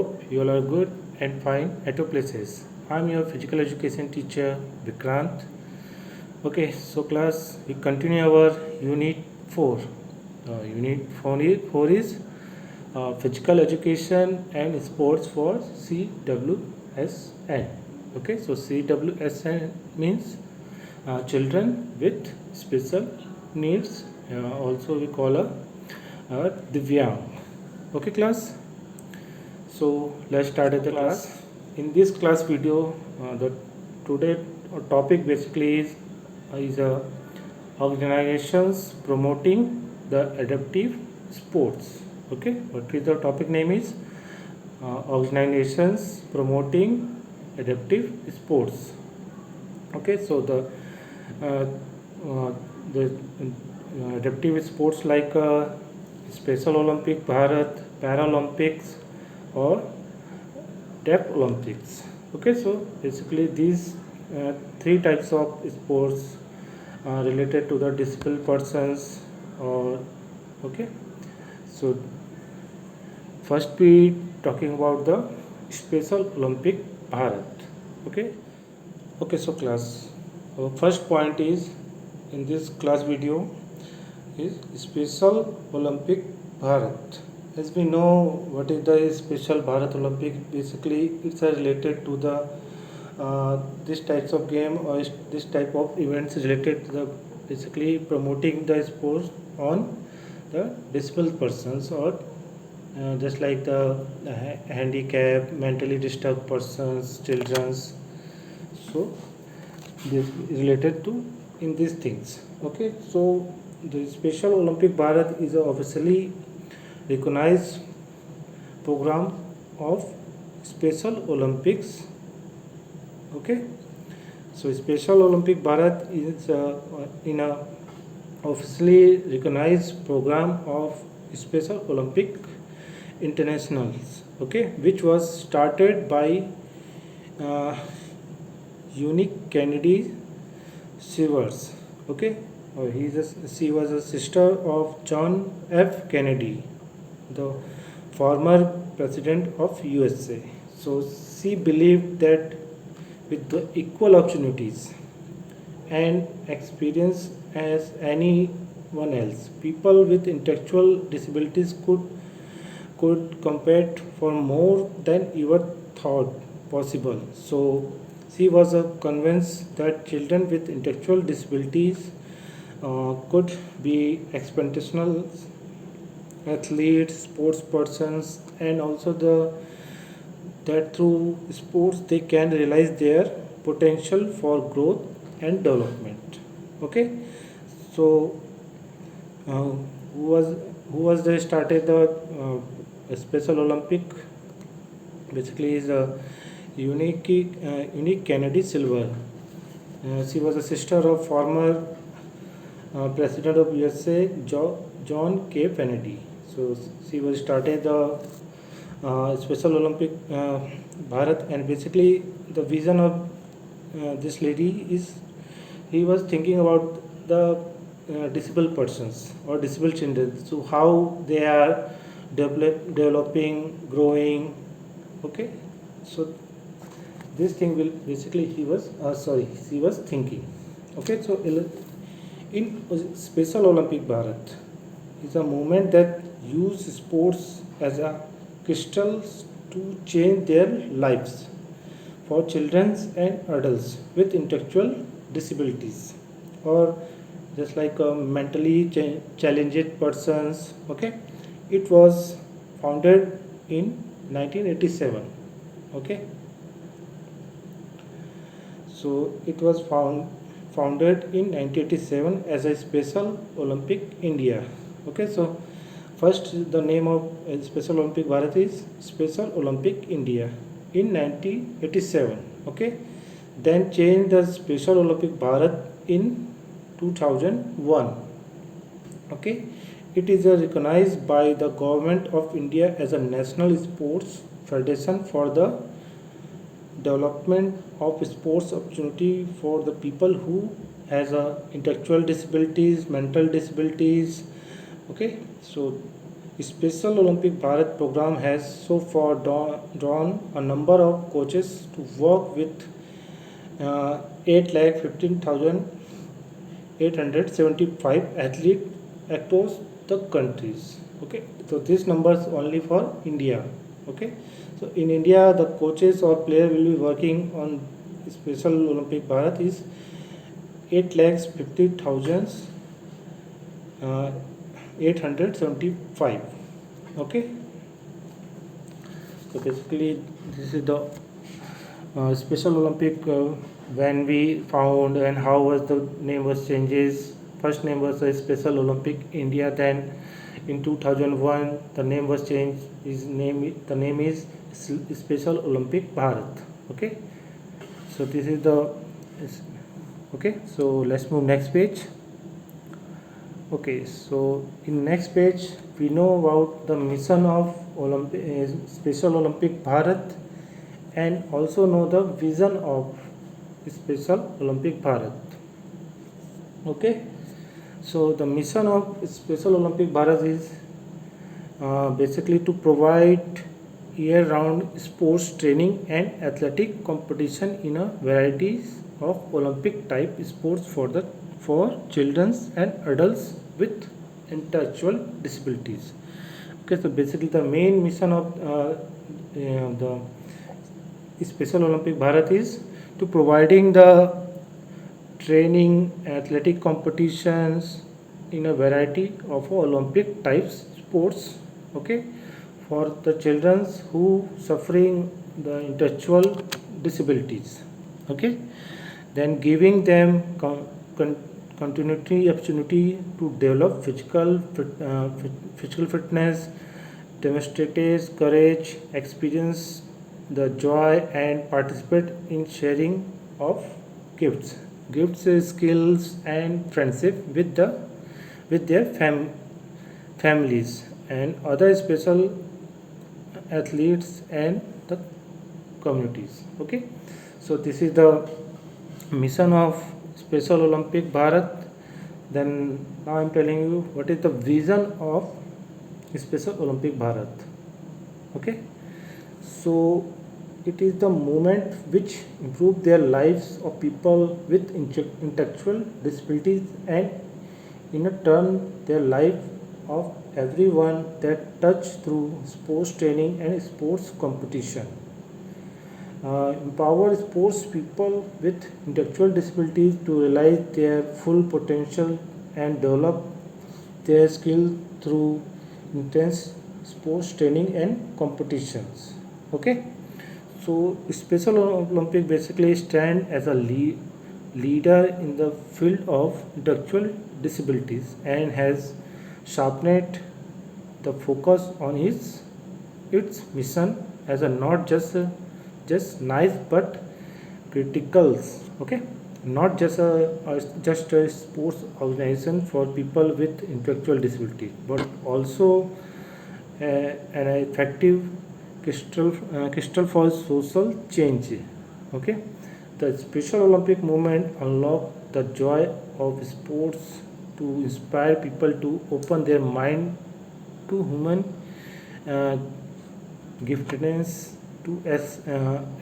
hope you all are good and fine at your places. I'm your physical education teacher Vikrant. Okay, so class, we continue our unit 4. Unit 4 is physical education and sports for CWSN. Okay, so CWSN means children with special needs. Also, we call Divyang. Okay, class. So let's start at the class. In this class video, the today topic basically is organizations promoting the adaptive sports. Okay, what is the topic name is organizations promoting adaptive sports. Okay, so uh, the adaptive sports like Special Olympic Bharat, Paralympics, or Deaf Olympics. Okay, so basically these three types of sports related to the disabled persons or okay. So first we talking about the Special Olympic Bharat. Okay, okay. So class, our first point is in this class video is Special Olympic Bharat. As we know, what is the Special Bharat Olympic? Basically, it's related to the this types of game or this type of events related to the basically promoting the sports on the disabled persons or just like the handicap, mentally disturbed persons, childrens. So this is related to in these things. Okay, so the Special Olympic Bharat is a officially recognized program of Special Olympics. Okay, so Special Olympic Bharat is in a officially recognized program of Special Olympic Internationals. Okay, which was started by uh, Unique Kennedy Shivers. Okay, she was a sister of John F. Kennedy, the former president of USA. So she believed that with the equal opportunities and experience as anyone else, people with intellectual disabilities could compete for more than ever thought possible. So she was convinced that children with intellectual disabilities could be exceptional athletes, sports persons, and also that through sports they can realize their potential for growth and development. Okay, so uh, who was the started the Special Olympic? Basically, is a unique Kennedy Silver. She was a sister of former President of USA John K. Kennedy. So she was started the Special Olympic Bharat, and basically the vision of this lady is he was thinking about the disabled persons or disabled children. So how they are developing, growing. Okay, so this thing will basically she was thinking. Okay, so in Special Olympic Bharat is a movement that use sports as a crystal to change their lives for children and adults with intellectual disabilities or just like mentally challenged persons. Okay, it was founded in 1987. Okay, so it was founded in 1987 as a Special Olympic India. Okay, so first the name of Special Olympic Bharat is Special Olympic India in 1987. Okay, then changed the Special Olympic Bharat in 2001. Okay, it is recognized by the government of India as a national sports federation for the development of sports opportunity for the people who has intellectual disabilities, mental disabilities. Okay, so Special Olympic Bharat program has so far drawn a number of coaches to work with 8,15,875 athletes across the countries. Okay, so this number is only for India. Okay, so in India, the coaches or player will be working on Special Olympic Bharat is 8,50,000 uh, 875. Okay, so basically this is the Special Olympic when we found and how was the name was changes. First name was Special Olympic India. Then in 2001 the name was changed. The name is Special Olympic Bharat. Okay, so this is the okay. So let's move next page. Okay, so in next page we know about the mission of Special Olympic Bharat and also know the vision of Special Olympic Bharat. Okay, so the mission of Special Olympic Bharat is basically to provide year-round sports training and athletic competition in a varieties of Olympic type sports for children and adults with intellectual disabilities. Okay, so basically the main mission of the Special Olympic Bharat is to providing the training athletic competitions in a variety of Olympic types sports. Okay, for the children who suffering the intellectual disabilities. Okay, then giving them continuity opportunity to develop physical fitness, demonstrate courage, experience the joy and participate in sharing of gifts, skills and friendship with their families and other special athletes and the communities. Okay, so this is the mission of Special Olympic Bharat. Then now I am telling you what is the vision of Special Olympic Bharat. Okay, so it is the movement which improve their lives of people with intellectual disabilities and in a turn their life of everyone that touch through sports training and sports competition. Empower sports people with intellectual disabilities to realize their full potential and develop their skill through intense sports training and competitions. Okay, so Special Olympic basically stand as a leader in the field of intellectual disabilities and has sharpened the focus on its mission as a not just nice but critical. Okay, not just a sports organization for people with intellectual disability but also an effective crystal for social change. Okay, the Special Olympic movement unlock the joy of sports to inspire people to open their mind to human uh, giftedness to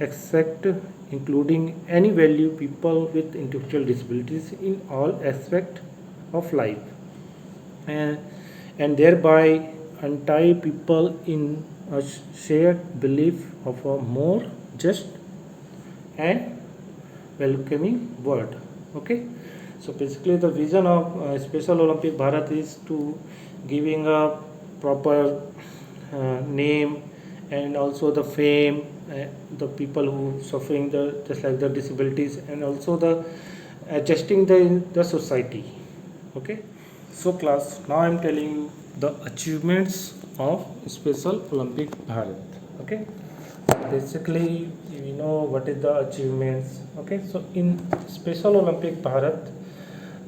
accept including any value people with intellectual disabilities in all aspects of life and thereby untie people in a shared belief of a more just and welcoming world. Okay, so basically the vision of Special Olympic Bharat is to giving a proper name and also the fame the people who suffering the just like the disabilities and also the adjusting the society. Okay, so class, now I am telling you the achievements of Special Olympic Bharat. Okay, basically we know what is the achievements. Okay, so in Special Olympic Bharat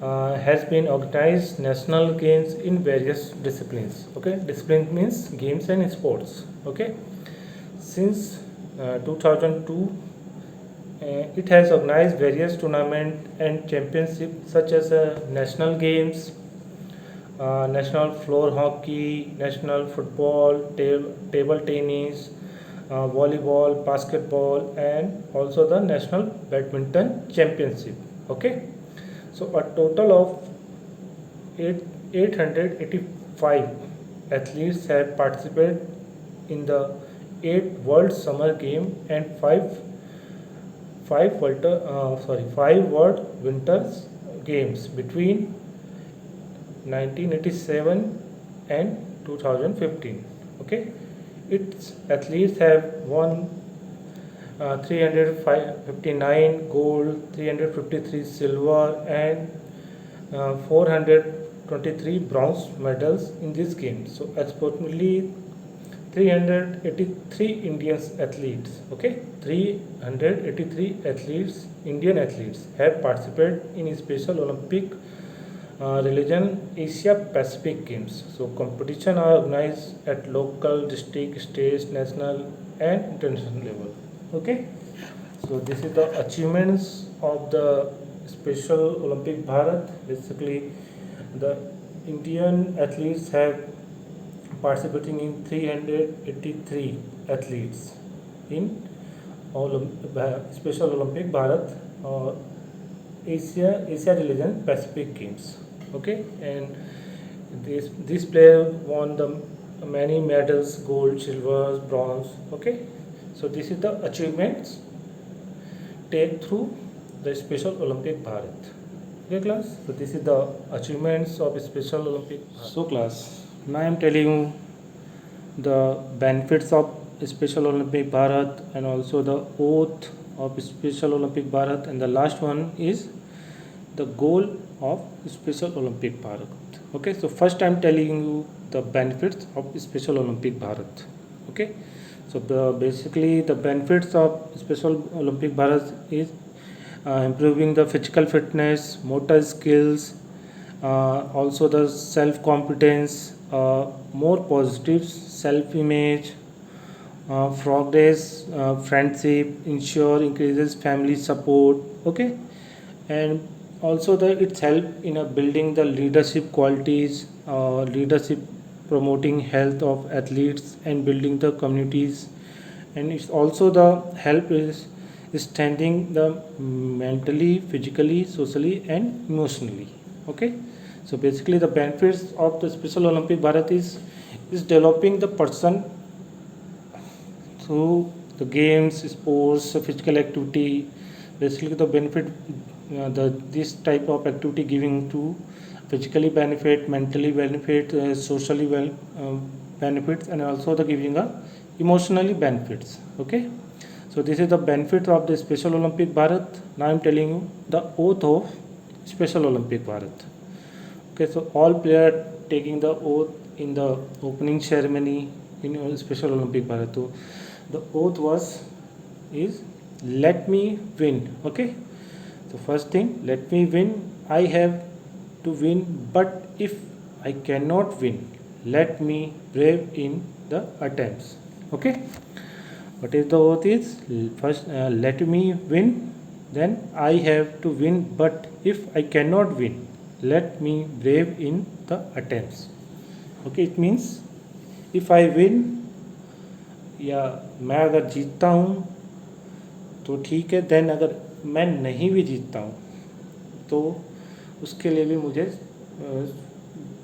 has been organized national games in various disciplines. Okay, discipline means games and sports. Okay, since 2002 it has organized various tournaments and championships such as national games, national floor hockey, national football, table tennis, volleyball, basketball, and also the national badminton championship. Okay, so a total of 885 athletes have participated in the 8 World Summer Game and 5 World Winters Games between 1987 and 2015. Okay, its athletes have won 359 gold, 353 silver, and 423 bronze medals in this game. So approximately 383 Indian athletes, okay, 383 athletes, Indian athletes have participated in Special Olympic religion Asia Pacific Games. So competition are organized at local, district, state, national, and international level. Okay. So this is the achievements of the Special Olympic Bharat. Basically, the Indian athletes have participating in 383 athletes in Special Olympic Bharat Asia Religion Pacific Games. Okay, and this player won the many medals, gold, silver, bronze. Okay, so this is the achievements take through the Special Olympic Bharat. Okay, class. So this is the achievements of Special Olympic Bharat. So class, now I am telling you the benefits of Special Olympic Bharat and also the oath of Special Olympic Bharat, and the last one is the goal of Special Olympic Bharat. Okay, so first I am telling you the benefits of Special Olympic Bharat. Okay, so basically the benefits of Special Olympic Bharat is improving the physical fitness, motor skills, also the self competence, more positive self image, progress, friendship, ensure increases family support. Okay, and also the its help in building the leadership qualities, leadership, promoting health of athletes and building the communities, and it's also the help is strengthening the mentally, physically, socially, and emotionally. Okay, so basically the benefits of the Special Olympic Bharat is developing the person through the games, sports, physical activity. Basically the benefit this type of activity giving to physically benefit, mentally benefit, socially well benefits, and also the giving a emotionally benefits. Okay, so this is the benefit of the Special Olympic Bharat. Now I am telling you the oath of Special Olympic Bharat. Okay, so all players taking the oath in the opening ceremony in Special Olympic Bharat. So the oath is let me win. Okay, so first thing, let me win. I have to win, but if I cannot win, let me brave in the attempts. Okay, what is the oath is? First, let me win. Then I have to win, but if I cannot win, let me brave in the attempts. Okay, it means if I win या मैं अगर जीतता हूँ तो ठीक है, then अगर मैं नहीं भी जीतता हूँ तो उसके लिए भी मुझे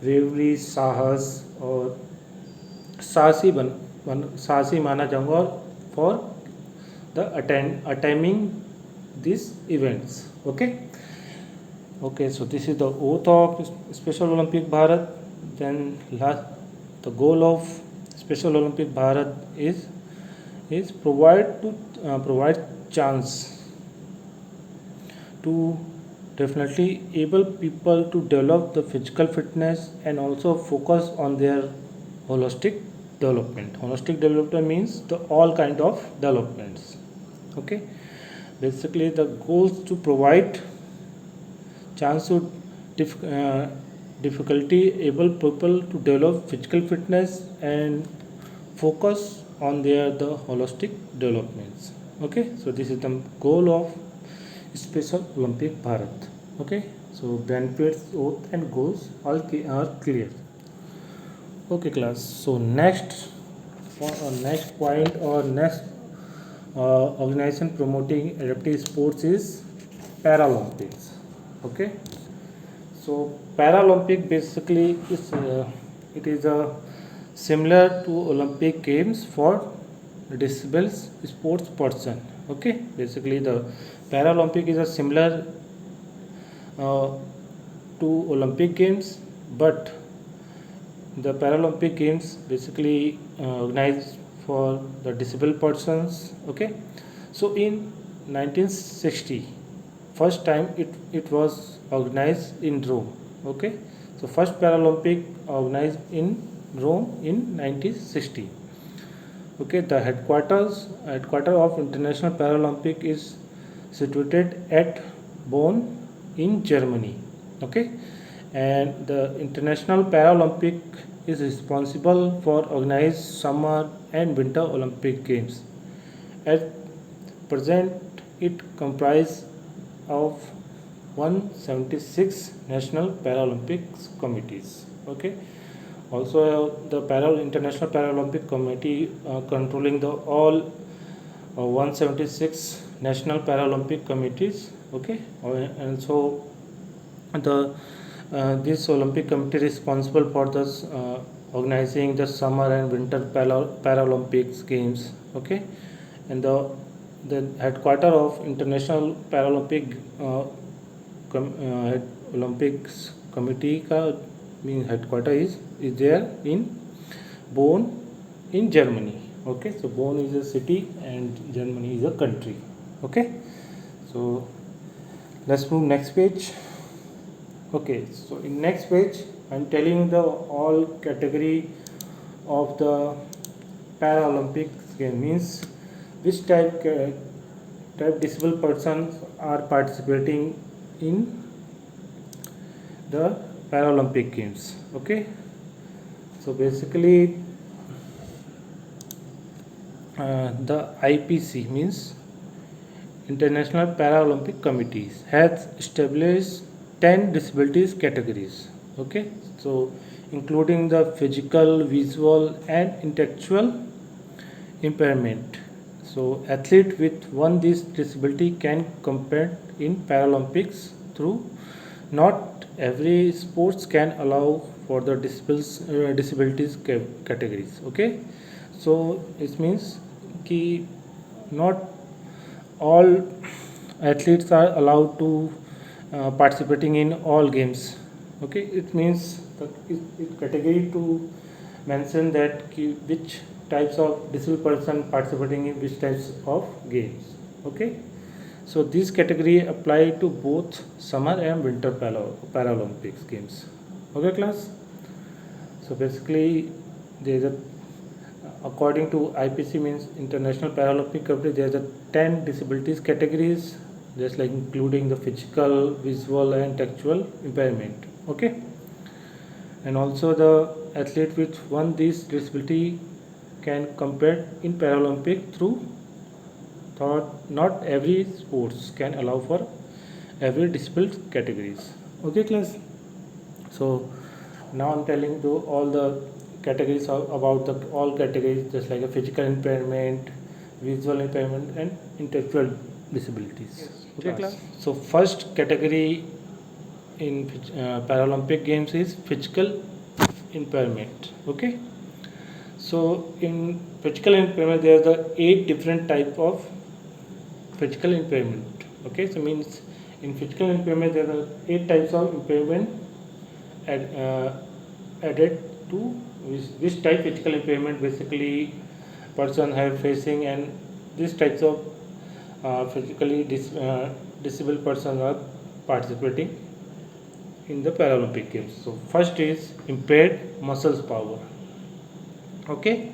ब्रेवरी, साहस और साहसी माना जाऊँगा for the attempting this events. Okay, so this is the oath of Special Olympic Bharat. Then the goal of Special Olympic Bharat is provide chance to definitely able people to develop the physical fitness and also focus on their holistic development. Holistic development means the all kind of developments. Okay, basically the goals to provide chance to difficulty able people to develop physical fitness and focus on their the holistic developments. Okay, so this is the goal of Special Olympic Bharat. Okay, So benefits, oath and goals all are clear. Okay class. So next point or next organization promoting adaptive sports is Paralympics. Okay. So Paralympic basically is it is a similar to Olympic Games for disabled sports person. Okay, basically the Paralympic is a similar uh, to Olympic Games, but the Paralympic Games basically organized for the disabled persons. Okay, so in 1960, first time it was organized in Rome. Okay, so first Paralympic organized in Rome in 1960. Okay, the headquarter of International Paralympic is situated at Bonn in Germany. Okay, and the International Paralympic is responsible for organized summer and winter Olympic games. At present, it comprises of 176 national Paralympics committees. Okay, also the International Paralympic Committee controlling the all 176 national Paralympic committees. Okay, and so the this Olympic committee is responsible for the organizing the summer and winter Paralympics games. Okay, and the headquarter of International Paralympic Olympics Committee का mean headquarter is there in Bonn in Germany. Okay, so Bonn is a city and Germany is a country. Okay, so let's move next page. Okay, so in next page I'm telling the all category of the Paralympics game, means which type disabled persons are participating in the Paralympic games. Okay, so basically the IPC means International Paralympic Committees has established 10 disabilities categories. Okay, so including the physical, visual and intellectual impairment. So athlete with one this disability can compete in Paralympics through. Not every sports can allow for the disabilities categories. Okay, so it means कि not all athletes are allowed to participating in all games. Okay, it means it category to mention that which types of disabled person participating in which types of games. Okay, so this category apply to both summer and winter Paralympics games. Okay class, so basically there is a according to IPC means International Paralympic Committee, there are 10 disabilities categories, just like including the physical, visual and textual impairment. Okay, and also the athlete with one this disability can compete in Paralympic through thought not every sports can allow for every disabled categories. Okay class, so now I'm telling you all the categories about the all categories, just like a physical impairment, visual impairment and intellectual disabilities. Yes. Okay class, so first category in Paralympic games is physical impairment. Okay, so in physical impairment there are the 8 different type of physical impairment. Okay, so means in physical impairment there are 8 types of impairment added to which type physical impairment basically person have facing, and these types of disabled persons are participating in the Paralympic games. So first is impaired muscles power. Okay,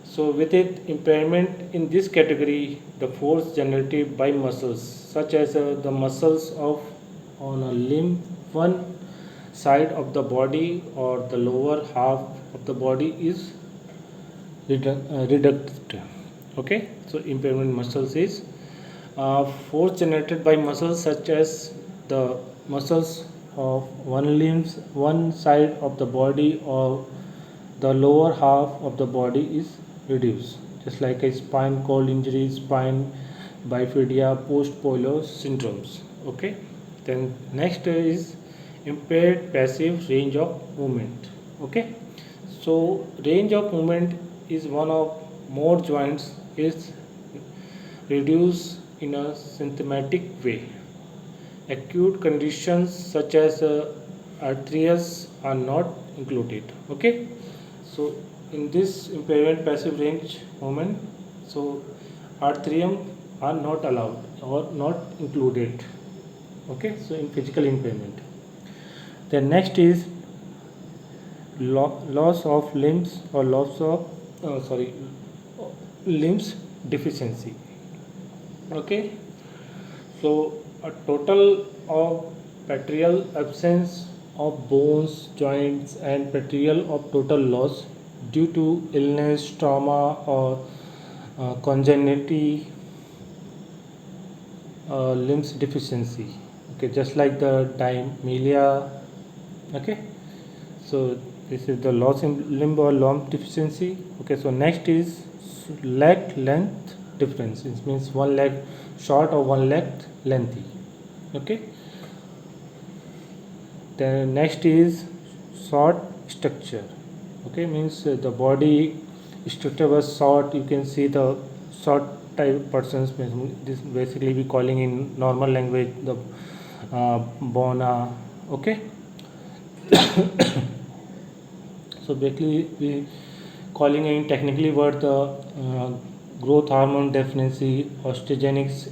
so with it impairment in this category, the force generated by muscles such as the muscles of on a limb, one side of the body or the lower half of the body is reduced. Okay, so impairment muscles is force generated by muscles such as the muscles of one side of the body or the lower half of the body is reduced, just like a spine cord injury, spine bifida, post polio syndromes. Okay, then next is impaired passive range of movement. Okay, so range of movement is one of more joints is reduced in a symptomatic way. Acute conditions such as arthritis are not included. Okay, so in this impairment passive range movement, so arthrium are not allowed or not included. Okay, so in physical impairment, then next is loss of limbs or loss of limbs deficiency. Okay, so a total of partial absence of bones, joints, and partial of total loss due to illness, trauma, or congenital limbs deficiency. Okay, just like the dimelia. Okay, so this is the loss in limb or limb deficiency. Okay, so next is leg length difference. It means one leg short or one leg lengthy. Okay, then next is short structure. Okay, means the body structure was short. You can see the short type persons. This basically we calling in normal language the bona. Okay, so basically we calling in technically word the growth hormone deficiency, osteogenics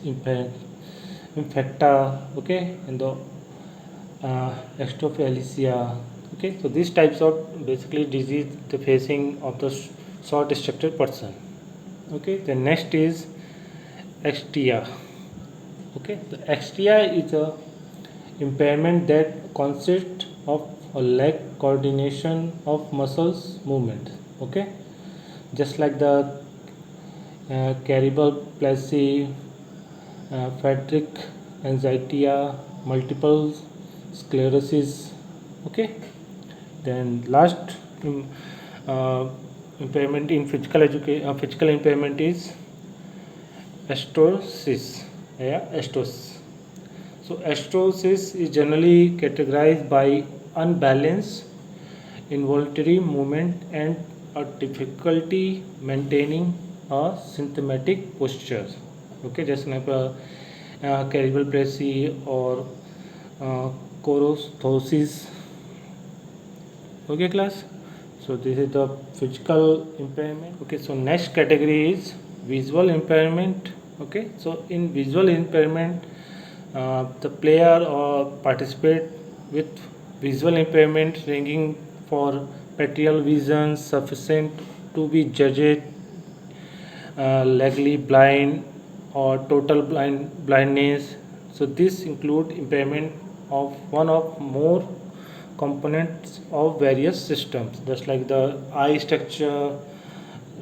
infecta. Okay, and the extrophylacia. Okay, so these types of basically disease the facing of the short structured person. Okay, the next is XTIA. Okay, the XTIA is a impairment that consists of a leg coordination of muscles movement. Okay, just like the cerebral palsy, Friedreich anxiety, multiple sclerosis. Okay, then last uh, impairment in physical education, physical impairment is astrosis. Yeah, astrosis. So astrosis is generally categorized by unbalanced involuntary movement and a difficulty maintaining a symptomatic posture. Okay, just like cerebral palsy or corosthosis. Okay, class. So this is the physical impairment. Okay, so next category is visual impairment. Okay, so in visual impairment, the player or participate with visual impairment ranging for peripheral vision sufficient to be judged legally blind or total blindness. So this include impairment of one of more components of various systems, just like the eye structure,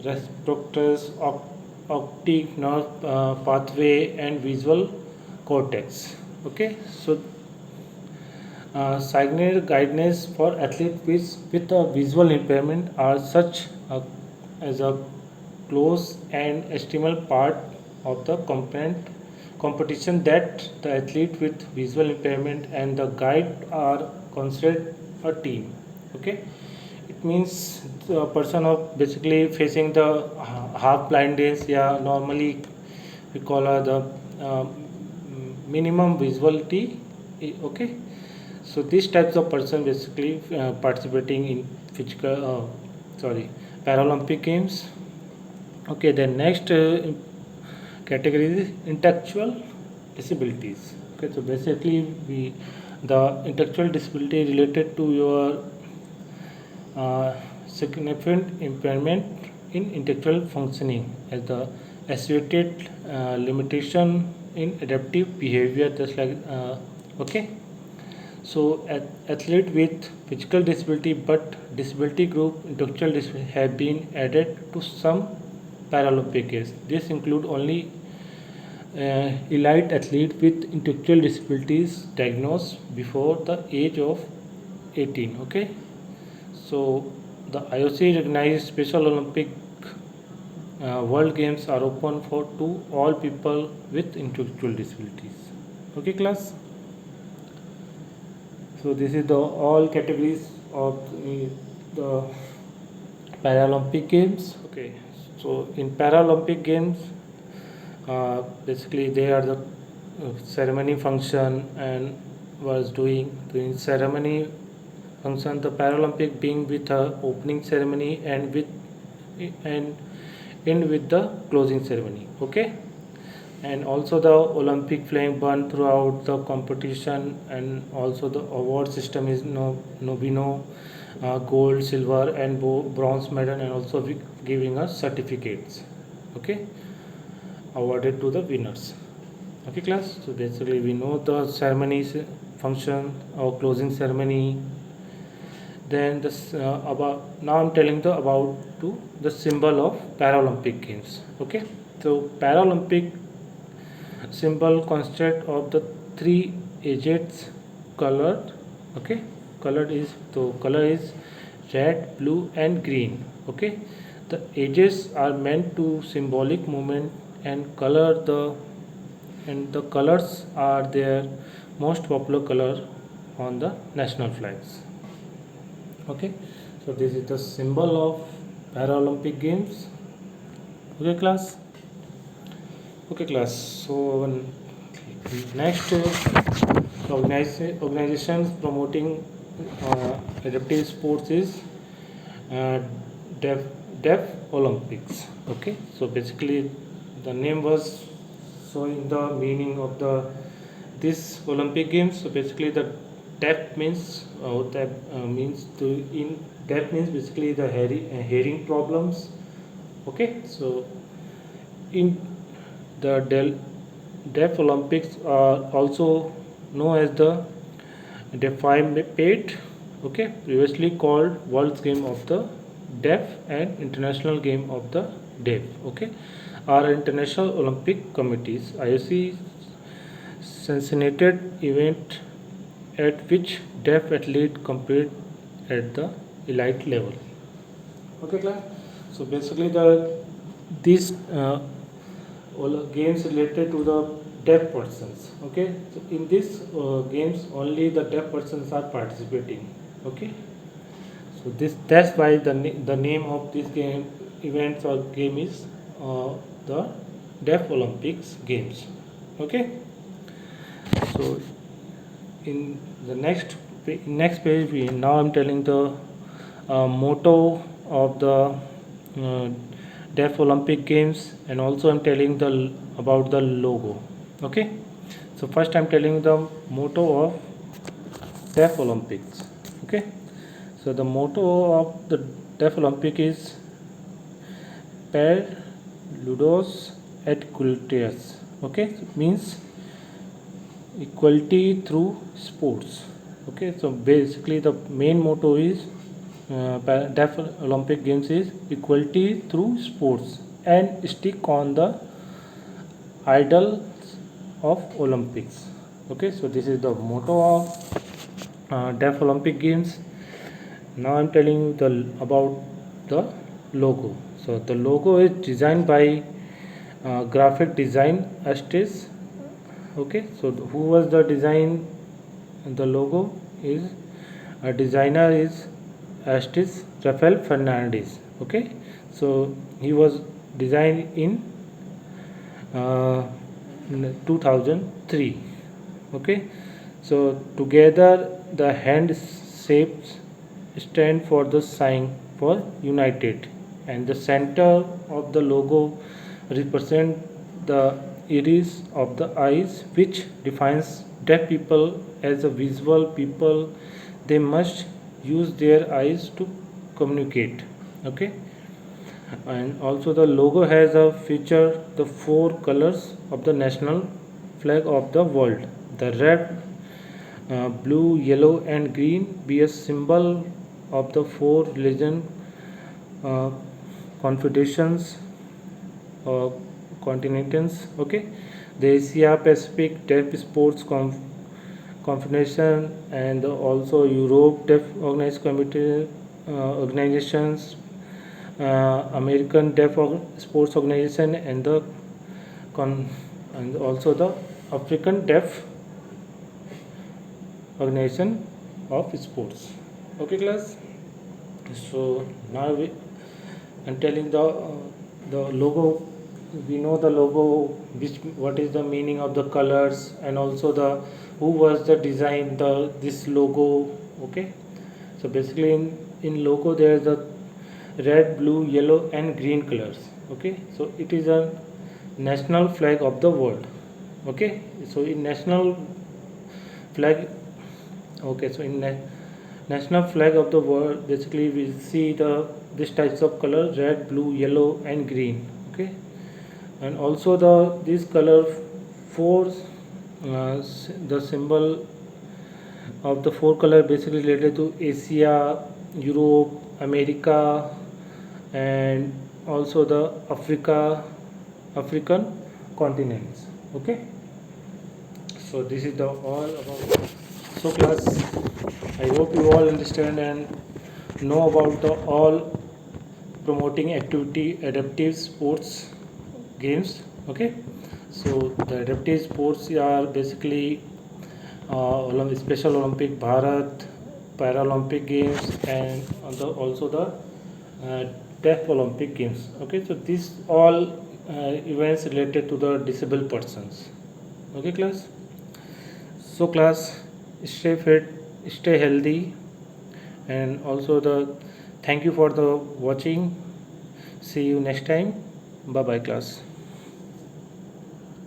respirators, optic nerve pathway, and visual cortex. Okay, so signal guidance for athletes with a visual impairment are such as a close and estimal part of the competition that the athlete with visual impairment and the guide are considered a team. Okay, it means the person of basically facing the half blindness. Yeah, normally we call her the minimum visuality. Okay, so these types of person basically participating in physical Paralympic games. Okay, then next category is intellectual disabilities. Okay, so basically the intellectual disability related to your significant impairment in intellectual functioning as the associated limitation in adaptive behavior, just like okay. So athlete with physical disability but disability group intellectual disability have been added to some Paralympic games. This include only elite athlete with intellectual disabilities diagnosed before the age of 18. Okay, so the IOC recognized Special Olympic World Games are open to all people with intellectual disabilities. Okay, class. So this is the all categories of the Paralympic Games. Okay, so in Paralympic Games, basically they are the ceremony function and was doing ceremony function. The Paralympic being with a opening ceremony and end with the closing ceremony. Okay, and also the Olympic flame burn throughout the competition, and also the award system is no gold, silver, and bronze medal, and also giving us certificates. Okay, awarded to the winners. Okay, class. So basically, we know the ceremonies function, our closing ceremony. Then this about now I'm telling the about to the symbol of Paralympic Games. Okay, so Paralympic symbol consists of the three edges colored. Okay, color is red, blue, and green. Okay, the edges are meant to symbolic movement and the colors are their most popular color on the national flags. Okay, so this is the symbol of Paralympic Games. Okay, class. Okay, class. So next, organizations promoting adaptive sports is uh, Deaf Deaf Olympics. Okay, so basically the name was showing the meaning of the this Olympic Games. So basically the deaf means means to in deaf means basically the hearing problems. Okay, so in the Deaf Olympics are also known as the Deafmate, okay, previously called World Game of the Deaf and International Game of the Deaf, okay, are international Olympic committees. IOC sanctioned event at which deaf athletes compete at the elite level. Okay, class. So basically, these all games related to the deaf persons. Okay, so in these games, only the deaf persons are participating. Okay, so that's why the name of this game events or game is the Deaf Olympics Games. Okay, so in the next page, now I'm telling the motto of the uh, Deaf Olympic Games, and also I'm telling the about the logo. Okay, so first I'm telling the motto of Deaf Olympics. Okay, so the motto of the Deaf Olympic is Per Ludos et Cultures. Okay, so it means equality through sports. Okay, so basically the main motto is Deaf Olympic Games is equality through sports and stick on the idols of Olympics. Okay, so this is the motto of Deaf Olympic Games. Now I'm telling you about the logo. So the logo is designed by graphic design artist. Okay, so who was the design the logo is a designer is artist Rafael Fernandez. Okay, so he was designed in uh, 2003. Okay, so together the hand shapes stand for the sign for united, and the center of the logo represent the iris of the eyes, which defines deaf people as a visual people. They must use their eyes to communicate. Okay, and also the logo has a feature the four colors of the national flag of the world. The red, blue, yellow, and green be a symbol of the four religion uh, confederations or continents. Okay, the Asia Pacific Deaf Sports Confederation, and also Europe Deaf Organized Committee organizations, American Deaf Sports Organization, and and also the African Deaf Organization of Sports. Okay, class. So now I'm telling the logo. We know the logo, which what is the meaning of the colors, and also the who was the design this logo. Okay, so basically in logo there is the red, blue, yellow, and green colors. Okay, so it is a national flag of the world. Okay, so in national flag, okay, so in national flag of the world, basically we see this types of color: red, blue, yellow, and green. Okay, and also this color four, the symbol of the four color basically related to Asia, Europe, America, and also the African continents. Okay, so this is the all about. So class, I hope you all understand and know about the all promoting activity adaptive sports games. Okay, so the adaptive sports are basically Special Olympic Bharat, Paralympic Games, and also the Deaf Olympic Games. Okay, so these all events related to the disabled persons. Okay, class. So class, stay fit, stay healthy, and also the thank you for the watching. See you next time. Bye bye, class.